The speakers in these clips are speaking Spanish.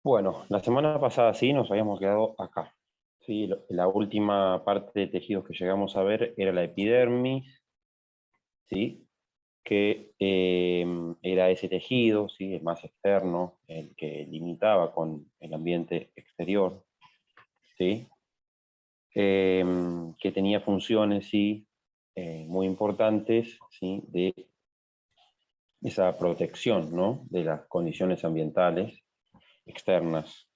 Bueno, la semana pasada sí nos habíamos quedado acá. Sí, la última parte de tejidos que llegamos a ver era la epidermis, ¿sí? Que era ese tejido, ¿sí? El más externo, el que limitaba con el ambiente exterior, ¿sí? Que tenía funciones, sí, muy importantes, ¿sí? De esa protección, ¿no? De las condiciones ambientales externas.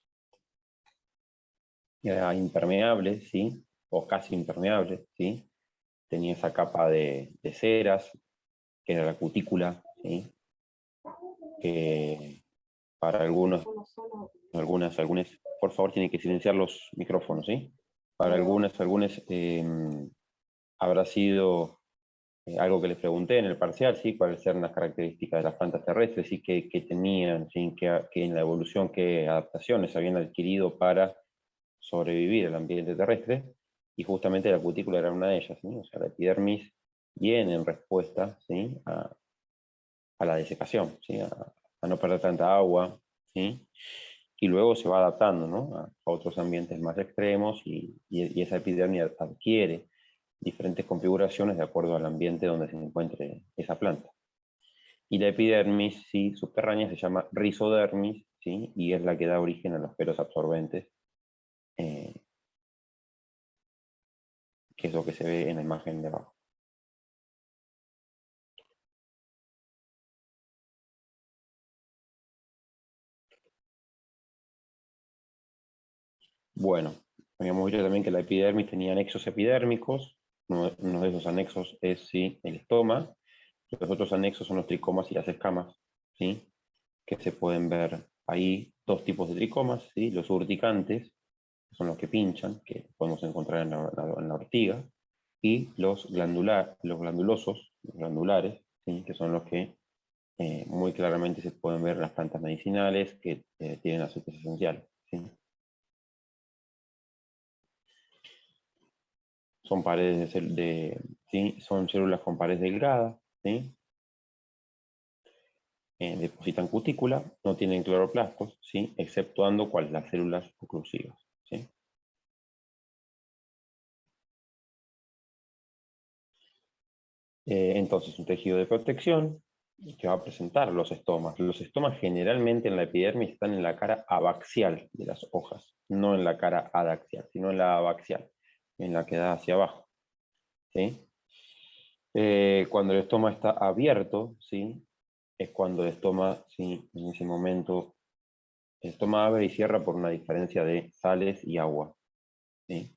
Era impermeable, ¿sí? O casi impermeable, ¿sí? Tenía esa capa de ceras, que era la cutícula, ¿sí? Que para algunas, por favor, tienen que silenciar los micrófonos, ¿sí? Para algunas, habrá sido algo que les pregunté en el parcial, ¿sí? Cuáles eran las características de las plantas terrestres, ¿sí? Que tenían, ¿sí? Que en la evolución, qué adaptaciones habían adquirido para sobrevivir al ambiente terrestre, y justamente la cutícula era una de ellas, ¿sí? O sea, la epidermis viene en respuesta, ¿sí? A la desecación, ¿sí? A no perder tanta agua, ¿sí? Y luego se va adaptando, ¿no? A otros ambientes más extremos, y esa epidermis adquiere diferentes configuraciones de acuerdo al ambiente donde se encuentre esa planta. Y la epidermis, ¿sí? Subterránea se llama rizodermis, ¿sí? Y es la que da origen a los pelos absorbentes, eh, que es lo que se ve en la imagen de abajo. Bueno, habíamos visto también que la epidermis tenía anexos epidérmicos. Uno de esos anexos es, sí, el estoma. Los otros anexos son los tricomas y las escamas, ¿sí? Que se pueden ver ahí dos tipos de tricomas, ¿sí? Los urticantes, que son los que pinchan, que podemos encontrar en la ortiga, y los glandulosos, los glandulares, ¿sí? Que son los que muy claramente se pueden ver en las plantas medicinales que tienen aceites esenciales, ¿sí? Son paredes ¿sí? Son células con paredes delgadas, ¿sí? Depositan cutícula, no tienen cloroplastos, ¿sí? Exceptuando cuáles, las células oclusivas, ¿sí? Entonces, un tejido de protección que va a presentar los estomas. Los estomas generalmente en la epidermis están en la cara abaxial de las hojas, no en la cara adaxial, sino en la abaxial, en la que da hacia abajo, ¿sí? Cuando el estoma está abierto, ¿sí? Es cuando el estoma, ¿sí? En ese momento, el estoma abre y cierra por una diferencia de sales y agua, ¿sí?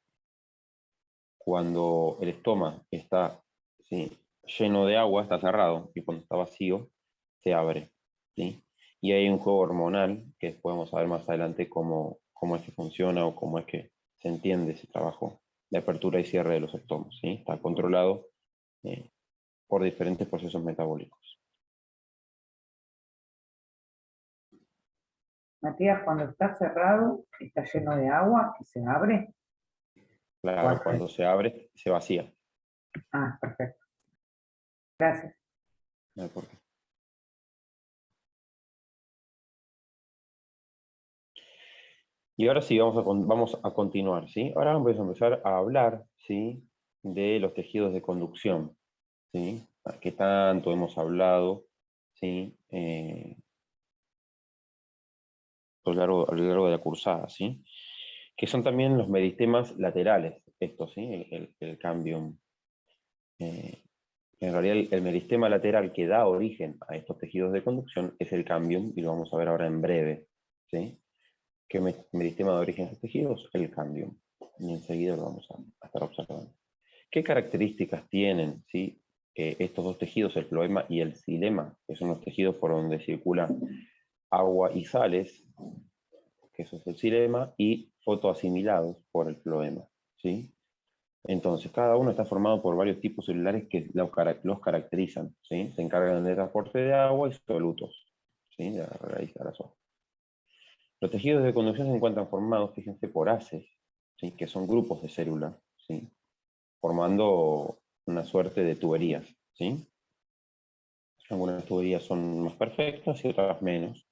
Cuando el estoma está, ¿sí? Lleno de agua, está cerrado, y cuando está vacío, se abre, ¿sí? Y hay un juego hormonal que podemos saber más adelante cómo es que funciona o cómo es que se entiende ese trabajo de apertura y cierre de los estomas, ¿sí? Está controlado eh, por diferentes procesos metabólicos. Matías, cuando está cerrado, está lleno de agua y se abre. Claro, cuando se abre, se vacía. Ah, perfecto. Gracias. No hay por qué. Y ahora sí, vamos a continuar, ¿sí? Ahora vamos a empezar a hablar, ¿sí? De los tejidos de conducción, ¿sí? Que tanto hemos hablado, ¿sí? A lo largo de la cursada, ¿sí? Que son también los meristemas laterales, estos, ¿sí? El cambium. Eh, en realidad, el meristema lateral que da origen a estos tejidos de conducción es el cambium, y lo vamos a ver ahora en breve, ¿sí? ¿Qué meristema de origen a estos tejidos? El cambium. Y enseguida lo vamos a estar observando. ¿Qué características tienen, ¿sí? Estos dos tejidos, el floema y el xilema, que son los tejidos por donde circula agua y sales, que eso es el xilema, y fotoasimilados por el floema, ¿sí? Entonces, cada uno está formado por varios tipos celulares que los caracterizan, ¿sí? Se encargan del transporte de agua y solutos, ¿sí? De la raíz de las hojas. Los tejidos de conducción se encuentran formados, fíjense, por haces, ¿sí? Que son grupos de células, ¿sí? Formando una suerte de tuberías, ¿sí? Algunas tuberías son más perfectas y otras menos.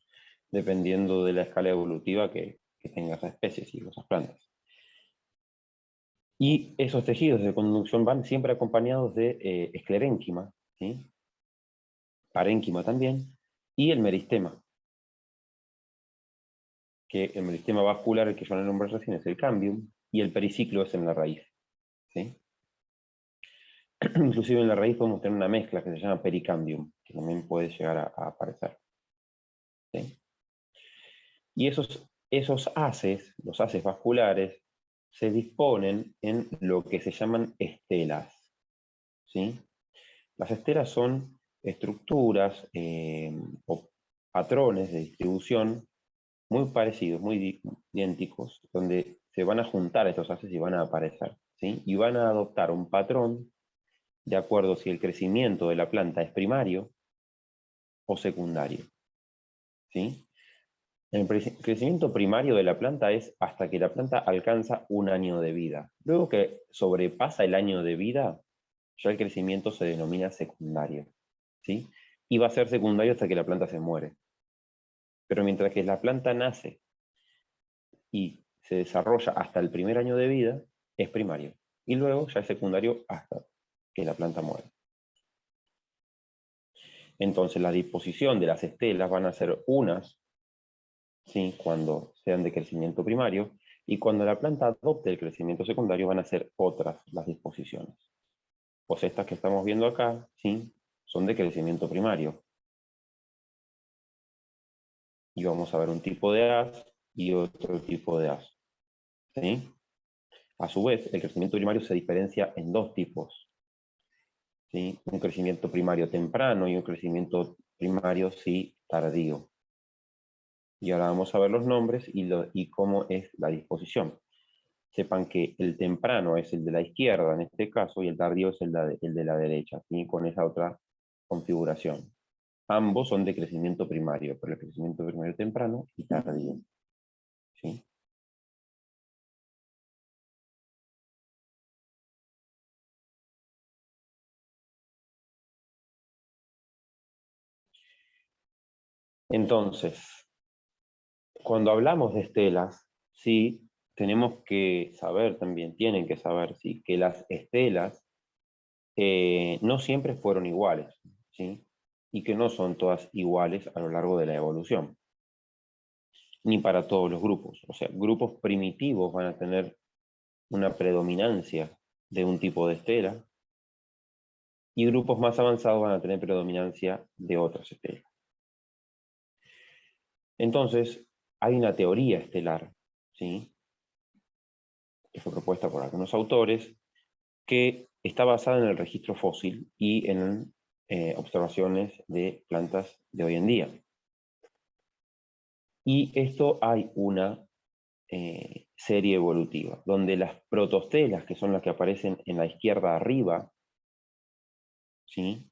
dependiendo de la escala evolutiva que tenga esa especie, ¿sí? Esas plantas. Y esos tejidos de conducción van siempre acompañados de esclerénquima, ¿sí? Parénquima también, y el meristema, que el meristema vascular, el que yo le nombré recién, es el cambium, y el periciclo es en la raíz, ¿sí? Inclusive en la raíz podemos tener una mezcla que se llama pericambium, que también puede llegar a aparecer, ¿sí? Y esos haces, los haces vasculares, se disponen en lo que se llaman estelas, ¿sí? Las estelas son estructuras o patrones de distribución muy parecidos, muy idénticos, donde se van a juntar estos haces y van a aparecer, ¿sí? Y van a adoptar un patrón de acuerdo si el crecimiento de la planta es primario o secundario, ¿sí? El crecimiento primario de la planta es hasta que la planta alcanza 1 año de vida. Luego que sobrepasa el año de vida, ya el crecimiento se denomina secundario, ¿sí? Y va a ser secundario hasta que la planta se muere. Pero mientras que la planta nace y se desarrolla hasta el primer año de vida, es primario. Y luego ya es secundario hasta que la planta muere. Entonces la disposición de las estelas van a ser unas, ¿sí? Cuando sean de crecimiento primario, y cuando la planta adopte el crecimiento secundario van a ser otras las disposiciones. Pues estas que estamos viendo acá, ¿sí? Son de crecimiento primario. Y vamos a ver un tipo de haz y otro tipo de haz, ¿sí? A su vez, el crecimiento primario se diferencia en 2 tipos, ¿sí? Un crecimiento primario temprano y un crecimiento primario, sí, tardío. Y ahora vamos a ver los nombres y cómo es la disposición. Sepan que el temprano es el de la izquierda en este caso y el tardío es el de la derecha, ¿sí? Con esa otra configuración. Ambos son de crecimiento primario, pero el crecimiento primario temprano y tardío, ¿sí? Entonces, cuando hablamos de estelas, sí, tenemos que saber también, tienen que saber, sí, que las estelas no siempre fueron iguales, ¿sí? Y que no son todas iguales a lo largo de la evolución, ni para todos los grupos. O sea, grupos primitivos van a tener una predominancia de un tipo de estela y grupos más avanzados van a tener predominancia de otras estelas. Entonces, hay una teoría estelar, ¿sí? Que fue propuesta por algunos autores, que está basada en el registro fósil y en observaciones de plantas de hoy en día. Y esto hay una serie evolutiva, donde las protostelas, que son las que aparecen en la izquierda arriba, ¿sí?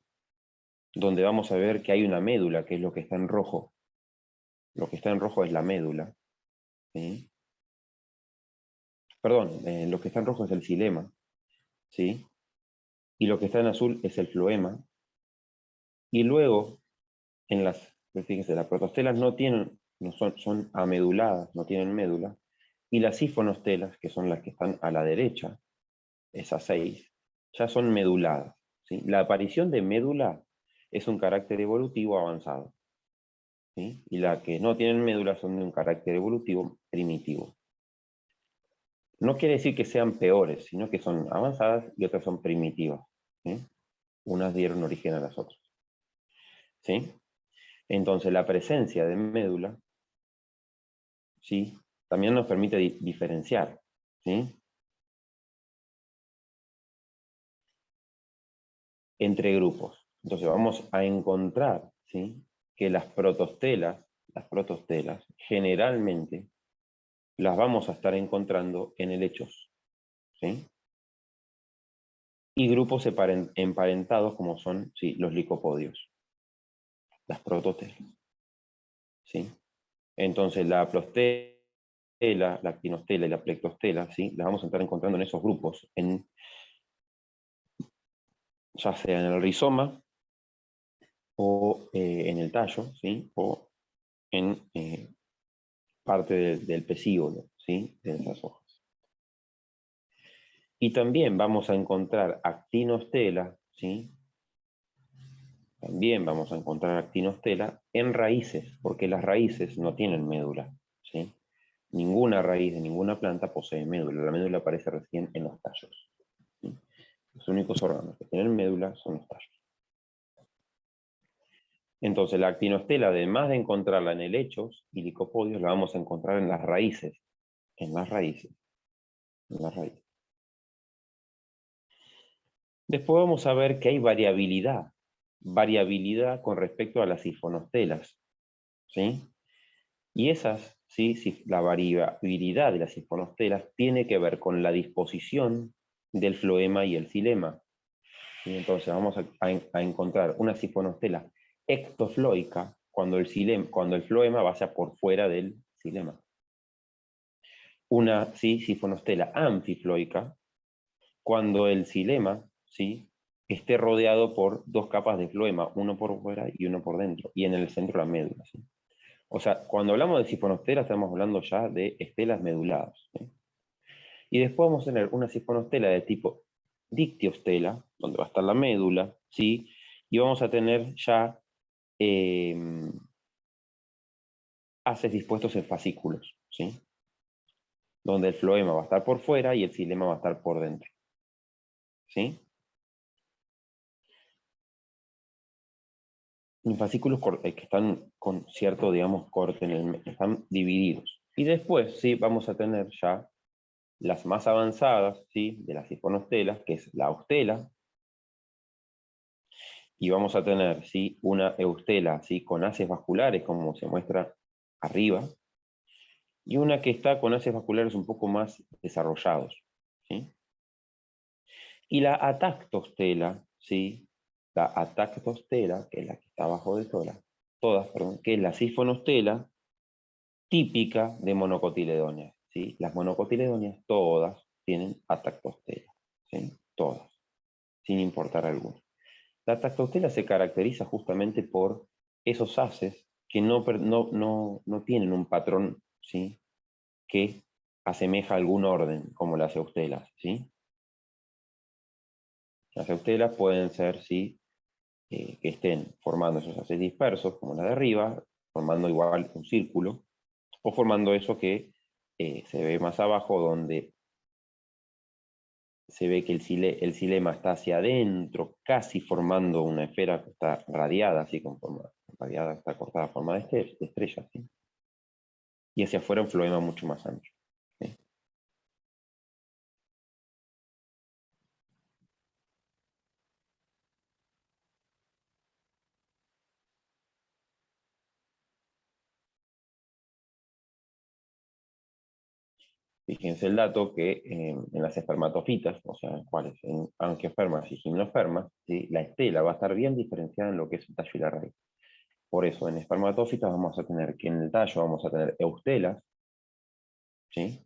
Donde vamos a ver que hay una médula, que es lo que está en rojo. Lo que está en rojo es la médula, ¿sí? Perdón, lo que está en rojo es el xilema, ¿sí? Y lo que está en azul es el floema. Y luego, fíjense, las protostelas no tienen, son ameduladas, no tienen médula. Y las sifonostelas, que son las que están a la derecha, esas 6, ya son meduladas, ¿sí? La aparición de médula es un carácter evolutivo avanzado, ¿sí? Y las que no tienen médula son de un carácter evolutivo primitivo. No quiere decir que sean peores, sino que son avanzadas y otras son primitivas, ¿sí? Unas dieron origen a las otras, ¿sí? Entonces la presencia de médula, ¿sí? También nos permite diferenciar, ¿sí? Entre grupos. Entonces vamos a encontrar, ¿sí? Que las protostelas generalmente las vamos a estar encontrando en helechos, ¿sí? Y grupos emparentados como son, sí, los licopodios, las protostelas, ¿sí? Entonces la prostela, la actinostela y la plectostela, ¿sí? Las vamos a estar encontrando en esos grupos, ya sea en el rizoma o en el tallo, ¿sí? O en parte del pecíolo, ¿sí? De esas hojas. Y también vamos a encontrar actinostela, ¿sí? También vamos a encontrar actinostela en raíces, porque las raíces no tienen médula, ¿sí? Ninguna raíz de ninguna planta posee médula. La médula aparece recién en los tallos, ¿sí? Los únicos órganos que tienen médula son los tallos. Entonces, la actinostela, además de encontrarla en helechos y licopodios, la vamos a encontrar en las raíces. En las raíces. En las raíces. Después vamos a ver que hay variabilidad. Variabilidad con respecto a las sifonostelas, ¿sí? Y esas, ¿sí? La variabilidad de las sifonostelas tiene que ver con la disposición del floema y el xilema. ¿Sí? Entonces vamos a encontrar una sifonostela ectofloica cuando el floema vaya por fuera del xilema. Una sifonostela anfifloica cuando el xilema, ¿sí? esté rodeado por dos capas de floema, uno por fuera y uno por dentro, y en el centro la médula, ¿sí? O sea, cuando hablamos de sifonostela estamos hablando ya de estelas meduladas, ¿sí? Y después vamos a tener una sifonostela de tipo dictiostela, donde va a estar la médula, ¿sí? Y vamos a tener ya haces dispuestos en fascículos, ¿sí? Donde el floema va a estar por fuera y el xilema va a estar por dentro, ¿sí? En fascículos que están con cierto, digamos, corte en el medio, están divididos. Y después, sí, vamos a tener ya las más avanzadas, ¿sí? De las sifonostelas, que es la ostela, y vamos a tener, ¿sí? Una eustela, ¿sí? Con haces vasculares, como se muestra arriba, y una que está con haces vasculares un poco más desarrollados, ¿sí? Y la atactostela, ¿sí? La atactostela, que es la que está abajo de todas, que es la sifonostela típica de monocotiledóneas, ¿sí? Las monocotiledóneas todas tienen atactostela, ¿sí? Todas, sin importar alguna. La atactostela se caracteriza justamente por esos haces que no tienen un patrón, ¿sí? Que asemeja algún orden, como las eustelas, ¿sí? Las eustelas pueden ser, ¿sí? Que estén formando esos haces dispersos, como la de arriba, formando igual un círculo, o formando eso que se ve más abajo, donde se ve que el xilema está hacia adentro, casi formando una esfera que está radiada, así con forma radiada, está cortada a forma de estrella, ¿sí? Y hacia afuera un floema mucho más ancho, ¿sí? Fíjense el dato que en las espermatofitas, o sea, ¿cuáles? En angiospermas y gimnospermas, ¿sí? La estela va a estar bien diferenciada en lo que es el tallo y la raíz. Por eso, en espermatofitas vamos a tener que en el tallo vamos a tener eustelas, ¿sí?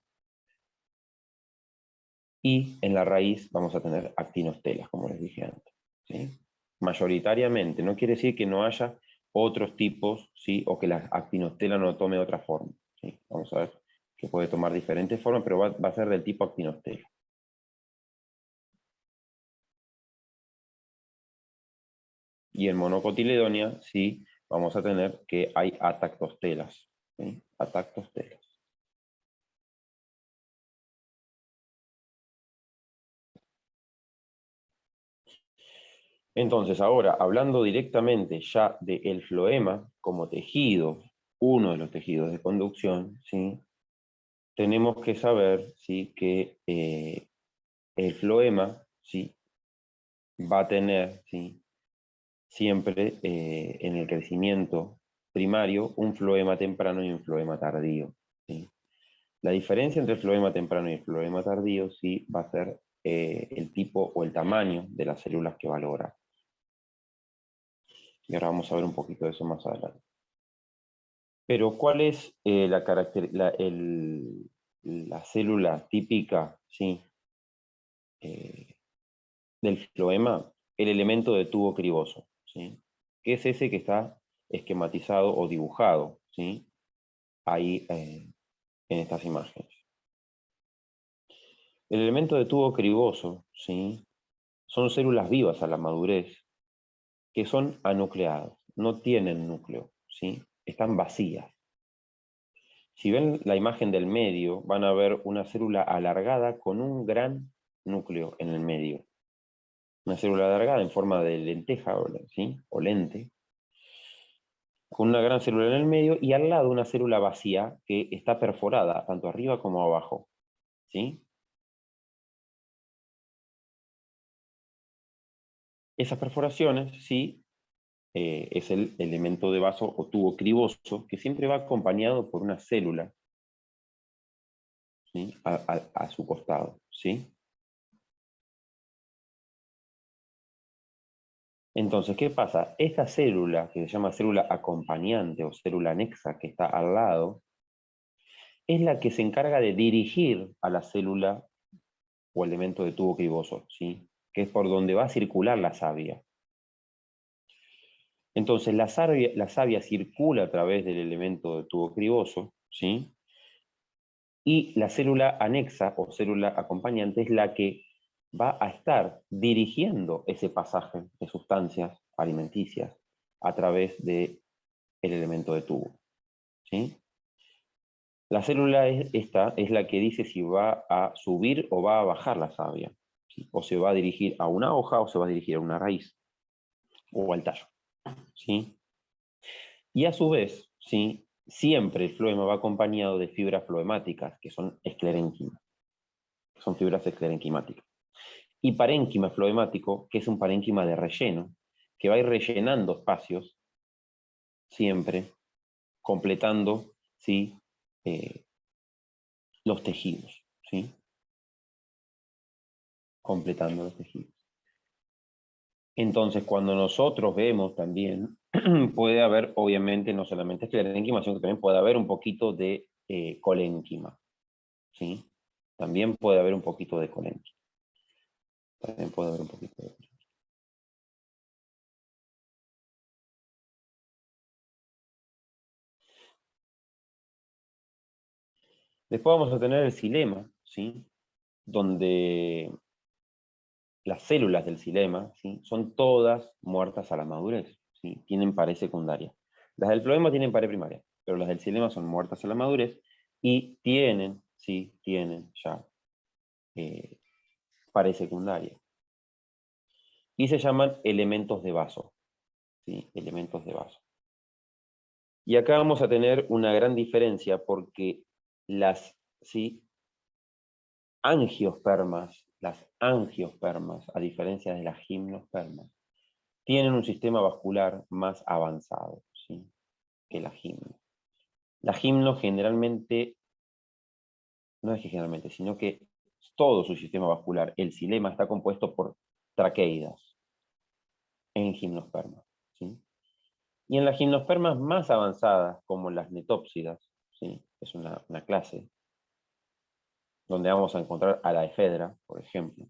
Y en la raíz vamos a tener actinostelas, como les dije antes, ¿sí? Mayoritariamente, no quiere decir que no haya otros tipos, ¿sí? O que la actinostela no tome otra forma, ¿sí? Vamos a ver que puede tomar diferentes formas, pero va a ser del tipo actinostela. Y en monocotiledonia, sí, vamos a tener que hay atactostelas, ¿sí? Atactostelas. Entonces, ahora, hablando directamente ya del floema como tejido, uno de los tejidos de conducción, ¿sí? Tenemos que saber, ¿sí? Que el floema, ¿sí? Va a tener, ¿sí? Siempre en el crecimiento primario un floema temprano y un floema tardío, ¿sí? La diferencia entre el floema temprano y el floema tardío, sí, va a ser el tipo o el tamaño de las células que va a lograr. Y ahora vamos a ver un poquito de eso más adelante. Pero, ¿cuál es la célula típica, ¿sí? Del floema? El elemento de tubo criboso, ¿sí? Que es ese que está esquematizado o dibujado, ¿sí? Ahí en estas imágenes. El elemento de tubo criboso, ¿sí? Son células vivas a la madurez que son anucleadas, no tienen núcleo, ¿sí? Están vacías. Si ven la imagen del medio, van a ver una célula alargada con un gran núcleo en el medio. Una célula alargada en forma de lenteja, ¿sí? O lente, con una gran célula en el medio y al lado una célula vacía que está perforada, tanto arriba como abajo, ¿sí? Esas perforaciones, sí, es el elemento de vaso o tubo criboso que siempre va acompañado por una célula, ¿sí? A su costado, ¿sí? Entonces, ¿qué pasa? Esta célula, que se llama célula acompañante o célula anexa que está al lado, es la que se encarga de dirigir a la célula o elemento de tubo criboso, ¿sí? Que es por donde va a circular la savia. Entonces, la savia circula a través del elemento de tubo criboso, ¿sí? Y la célula anexa o célula acompañante es la que va a estar dirigiendo ese pasaje de sustancias alimenticias a través del elemento de tubo, ¿sí? La célula esta es la que dice si va a subir o va a bajar la savia, ¿sí? O se va a dirigir a una hoja o se va a dirigir a una raíz o al tallo, ¿sí? Y a su vez, ¿sí? Siempre el floema va acompañado de fibras floemáticas, que son esclerénquimas, son fibras esclerenquimáticas. Y parénquima floemático, que es un parénquima de relleno, que va a ir rellenando espacios, siempre completando, ¿sí? Los tejidos, ¿sí? Completando los tejidos. Entonces, cuando nosotros vemos también, puede haber, obviamente, no solamente esclerénquima, sino que también puede haber un poquito de colénquima, ¿sí? También puede haber un poquito de colénquima. También puede haber un poquito de colénquima. Después vamos a tener el xilema, ¿sí? Donde las células del xilema, ¿sí? Son todas muertas a la madurez, ¿sí? Tienen pared secundaria. Las del floema tienen pared primaria, pero las del xilema son muertas a la madurez y tienen, ¿sí? Tienen ya pared secundaria. Y se llaman elementos de vaso, ¿sí? Elementos de vaso. Y acá vamos a tener una gran diferencia porque las, ¿sí? las angiospermas, a diferencia de las gimnospermas, tienen un sistema vascular más avanzado, ¿sí? Que la gimno. La gimno generalmente, no es que generalmente, sino que todo su sistema vascular, el xilema, está compuesto por traqueidas en gimnospermas, ¿sí? Y en las gimnospermas más avanzadas, como las netópsidas, ¿sí? Es una clase donde vamos a encontrar a la efedra, por ejemplo.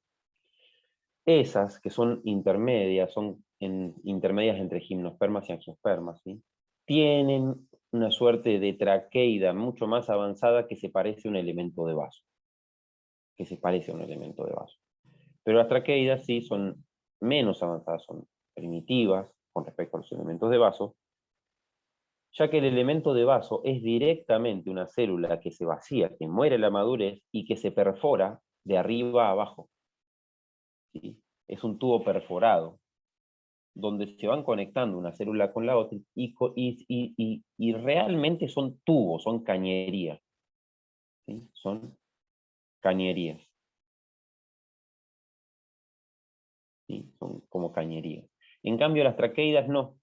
Esas que son intermedias, intermedias entre gimnospermas y angiospermas, ¿sí? Tienen una suerte de traqueida mucho más avanzada que se parece a un elemento de vaso. Pero las traqueidas sí son menos avanzadas, son primitivas con respecto a los elementos de vaso, ya que el elemento de vaso es directamente una célula que se vacía, que muere en la madurez y que se perfora de arriba a abajo, ¿sí? Es un tubo perforado, donde se van conectando una célula con la otra y realmente son tubos, son cañerías, ¿sí? Son cañerías, ¿sí? Son como cañerías. En cambio, las traqueidas no.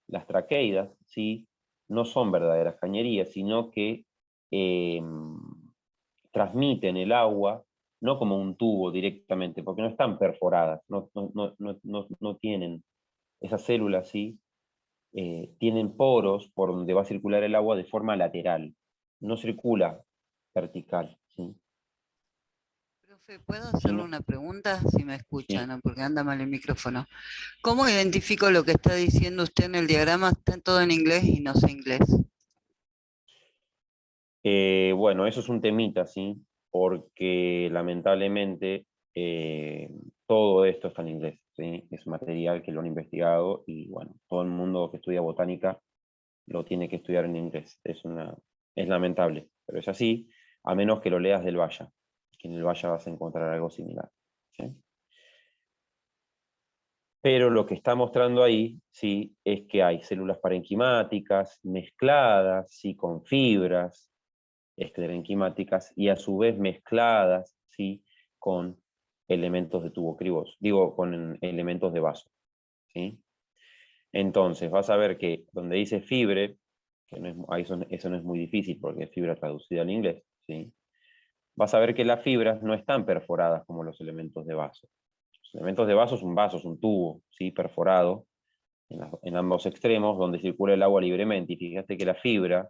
Las traqueidas, ¿sí? No son verdaderas cañerías, sino que transmiten el agua, no como un tubo directamente, porque no están perforadas, no tienen esas células, ¿sí? Tienen poros por donde va a circular el agua de forma lateral, no circula vertical, ¿sí? Profe, ¿puedo hacerle Sino, una pregunta? Si me escucha, sí. ¿no? Porque anda mal el micrófono. ¿Cómo identifico lo que está diciendo usted en el diagrama? Está todo en inglés y no sé inglés. Bueno, eso es un temita, ¿sí? Porque lamentablemente todo esto está en inglés, ¿sí? Es material que lo han investigado y bueno, todo el mundo que estudia botánica lo tiene que estudiar en inglés. Es lamentable, pero es así, a menos que lo leas del Valla, que en el Valla vas a encontrar algo similar, ¿sí? Pero lo que está mostrando ahí, sí, es que hay células parenquimáticas mezcladas, sí, con fibras esclerenquimáticas y a su vez mezcladas, sí, con elementos de tubo criboso, digo, con elementos de vaso, ¿sí? Entonces, vas a ver que donde dice fibre, que no es, eso no es muy difícil porque es fibra traducida al inglés, ¿sí? Vas a ver que las fibras no están perforadas como los elementos de vaso. Los elementos de vaso, es un tubo, ¿sí? Perforado en ambos extremos donde circula el agua libremente. Y fíjate que la fibra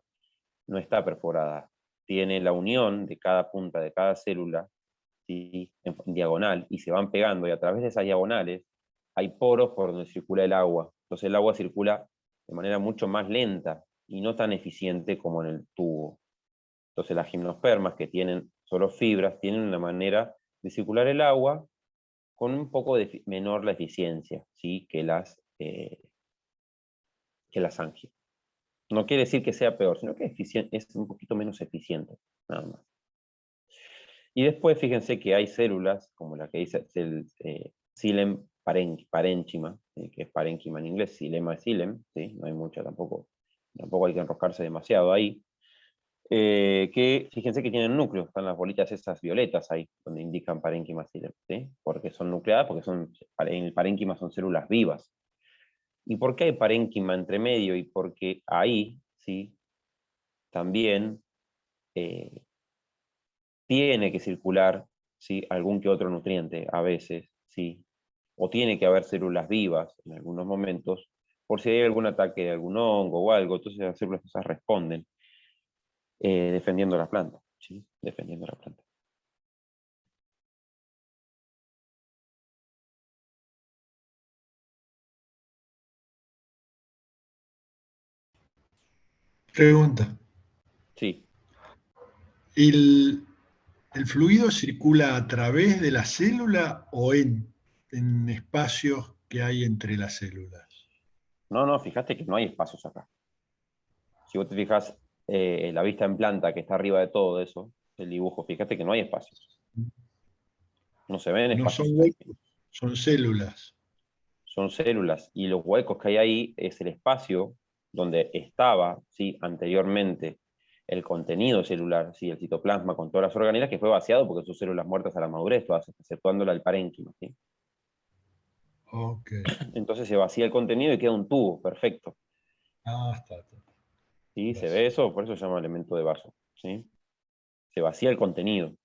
no está perforada. Tiene la unión de cada punta de cada célula, ¿sí? En diagonal, y se van pegando, y a través de esas diagonales hay poros por donde circula el agua. Entonces el agua circula de manera mucho más lenta y no tan eficiente como en el tubo. Entonces las gimnospermas, que tienen solo fibras, tienen una manera de circular el agua con un poco menor la eficiencia, ¿sí? que las angias. No quiere decir que sea peor, sino que es un poquito menos eficiente, nada más. Y después fíjense que hay células, como la que dice xilem parénquima, que es parénquima en inglés, xilema es xilem, ¿sí? No hay mucha tampoco hay que enroscarse demasiado ahí, que fíjense que tienen núcleos, están las bolitas esas violetas ahí, donde indican parénquima xilem, ¿sí? Porque son nucleadas, porque en el parénquima son células vivas. ¿Y por qué hay parénquima entre medio? Y porque ahí, ¿sí? También tiene que circular, ¿sí? Algún que otro nutriente a veces, ¿sí? O tiene que haber células vivas en algunos momentos, por si hay algún ataque de algún hongo o algo, entonces las células esas responden defendiendo la planta, ¿sí? Defendiendo la planta. Pregunta. Sí. ¿El, el fluido circula a través de la célula o en espacios que hay entre las células? No, fíjate que no hay espacios acá. Si vos te fijas la vista en planta que está arriba de todo eso, el dibujo, fíjate que no hay espacios. No se ven No son espacios ahí. huecos, son células. Son células, y los huecos que hay ahí es el espacio donde estaba, ¿sí? Anteriormente el contenido celular, ¿sí? El citoplasma con todas las organelas, que fue vaciado porque son células muertas a la madurez, todas exceptuándola el parénquima, ¿sí? Ok. Entonces se vacía el contenido y queda un tubo, perfecto. Ah, está. ¿Sí? ¿Se ve Gracias. eso? Por eso se llama elemento de vaso, ¿sí? Se vacía el contenido.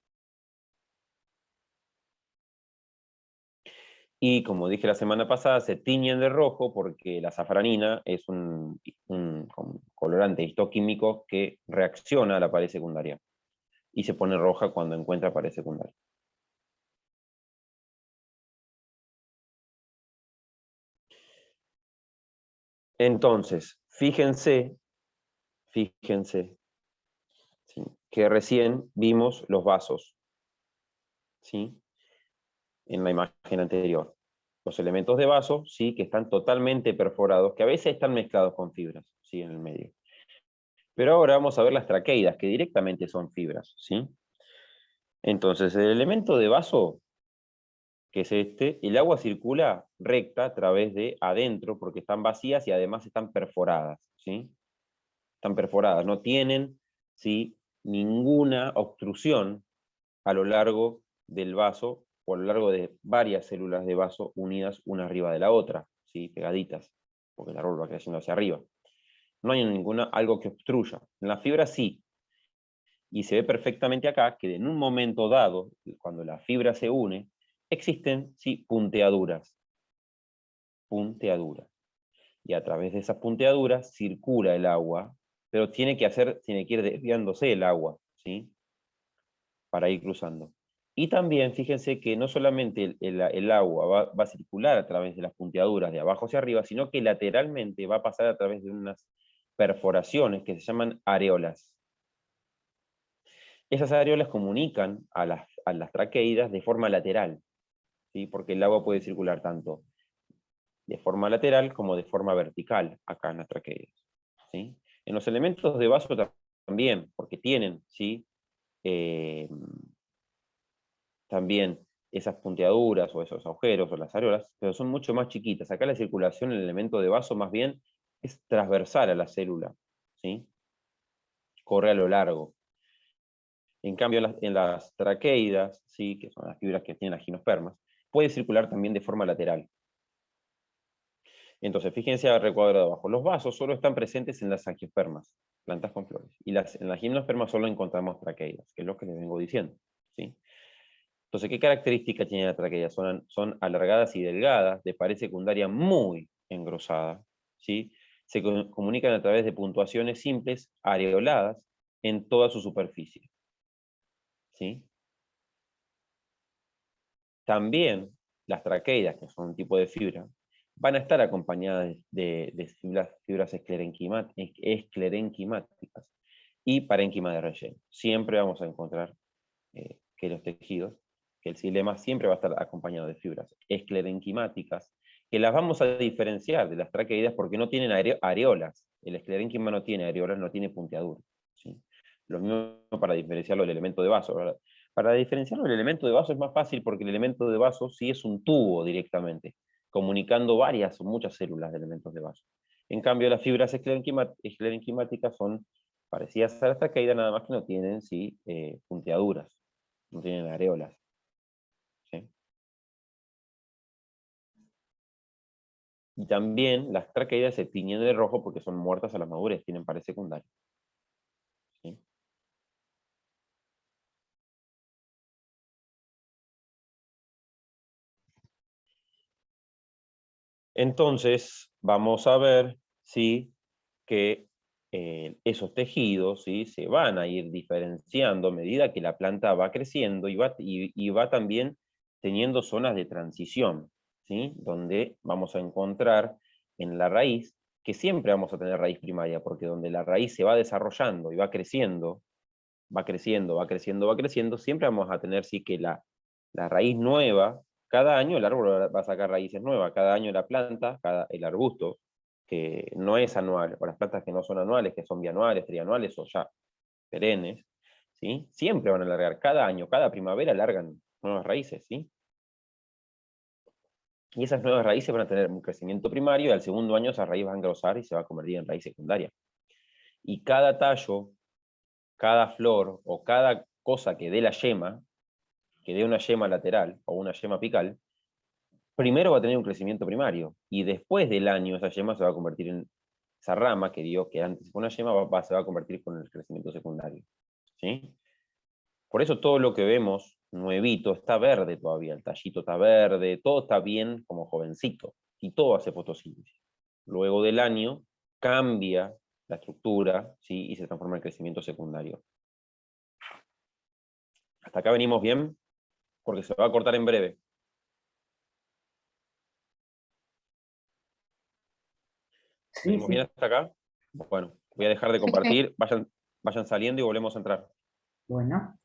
Y como dije la semana pasada, se tiñen de rojo porque la safranina es un colorante histoquímico que reacciona a la pared secundaria y se pone roja cuando encuentra pared secundaria. Entonces, fíjense, ¿sí? Que recién vimos los vasos, ¿sí? En la imagen anterior. Los elementos de vaso, sí, que están totalmente perforados, que a veces están mezclados con fibras, sí, en el medio. Pero ahora vamos a ver las traqueidas, que directamente son fibras, ¿sí? Entonces, el elemento de vaso, que es el agua circula recta a través de adentro, porque están vacías y además están perforadas, ¿sí? Están perforadas, no tienen, ¿sí? Ninguna obstrucción a lo largo del vaso o a lo largo de varias células de vaso unidas una arriba de la otra, ¿sí? Pegaditas, porque el árbol va creciendo hacia arriba. No hay algo que obstruya. En la fibra sí, y se ve perfectamente acá que en un momento dado, cuando la fibra se une, existen, sí, punteaduras. Punteaduras. Y a través de esas punteaduras circula el agua, pero tiene que ir desviándose el agua, ¿sí? Para ir cruzando. Y también fíjense que no solamente el agua va a circular a través de las punteaduras de abajo hacia arriba, sino que lateralmente va a pasar a través de unas perforaciones que se llaman areolas. Esas areolas comunican a las traqueidas de forma lateral, ¿sí? Porque el agua puede circular tanto de forma lateral como de forma vertical acá en las traqueidas, ¿sí? En los elementos de vaso también, porque tienen, ¿sí? También esas punteaduras o esos agujeros o las areolas, pero son mucho más chiquitas. Acá la circulación, el elemento de vaso más bien es transversal a la célula, ¿sí? Corre a lo largo. En cambio, en las traqueidas, ¿sí? Que son las fibras que tienen las gimnospermas, puede circular también de forma lateral. Entonces, fíjense al recuadro de abajo. Los vasos solo están presentes en las angiospermas, plantas con flores. Y en las gimnospermas solo encontramos traqueidas, que es lo que les vengo diciendo, ¿sí? Entonces, ¿qué características tiene la traqueida? Son alargadas y delgadas, de pared secundaria muy engrosada, ¿sí? Se comunican a través de puntuaciones simples, areoladas, en toda su superficie, ¿sí? También las traqueidas, que son un tipo de fibra, van a estar acompañadas de fibras esclerenquimáticas y parénquima de relleno. Siempre vamos a encontrar que los tejidos, que el xilema siempre va a estar acompañado de fibras esclerenquimáticas, que las vamos a diferenciar de las traqueidas porque no tienen areolas. El esclerenquima no tiene areolas, no tiene punteaduras, ¿sí? Lo mismo para diferenciarlo del elemento de vaso, ¿verdad? Para diferenciarlo del elemento de vaso es más fácil porque el elemento de vaso sí es un tubo directamente, comunicando varias o muchas células de elementos de vaso. En cambio, las fibras esclerenquimáticas son parecidas a las traqueidas, nada más que no tienen, sí, punteaduras, no tienen areolas, ¿sí? Y también las traqueidas se tiñen de rojo porque son muertas a la madurez, tienen pared secundaria, ¿sí? Entonces, vamos a ver, ¿sí? Que esos tejidos, ¿sí? Se van a ir diferenciando a medida que la planta va creciendo y va también teniendo zonas de transición, ¿sí? Donde vamos a encontrar en la raíz, que siempre vamos a tener raíz primaria, porque donde la raíz se va desarrollando y va creciendo, va creciendo, va creciendo, va creciendo, siempre vamos a tener, sí, que la raíz nueva, cada año el árbol va a sacar raíces nuevas, cada año la planta, el arbusto, que no es anual, o las plantas que no son anuales, que son bianuales, trianuales o ya perennes, ¿sí? Siempre van a alargar, cada año, cada primavera alargan nuevas raíces, ¿sí? Y esas nuevas raíces van a tener un crecimiento primario y al segundo año esa raíz va a engrosar y se va a convertir en raíz secundaria. Y cada tallo, cada flor o cada cosa que dé la yema, que dé una yema lateral o una yema apical, primero va a tener un crecimiento primario y después del año esa yema se va a convertir en esa rama que dio que antes fue una yema, se va a convertir con el crecimiento secundario, ¿sí? Por eso todo lo que vemos nuevito está verde todavía, el tallito está verde, todo está bien como jovencito y todo hace fotosíntesis. Luego del año cambia la estructura, ¿sí? Y se transforma en crecimiento secundario. Hasta acá venimos bien, porque se va a cortar en breve. Sí, ¿Venimos sí. bien hasta acá? Bueno, voy a dejar de compartir, vayan saliendo y volvemos a entrar. Bueno.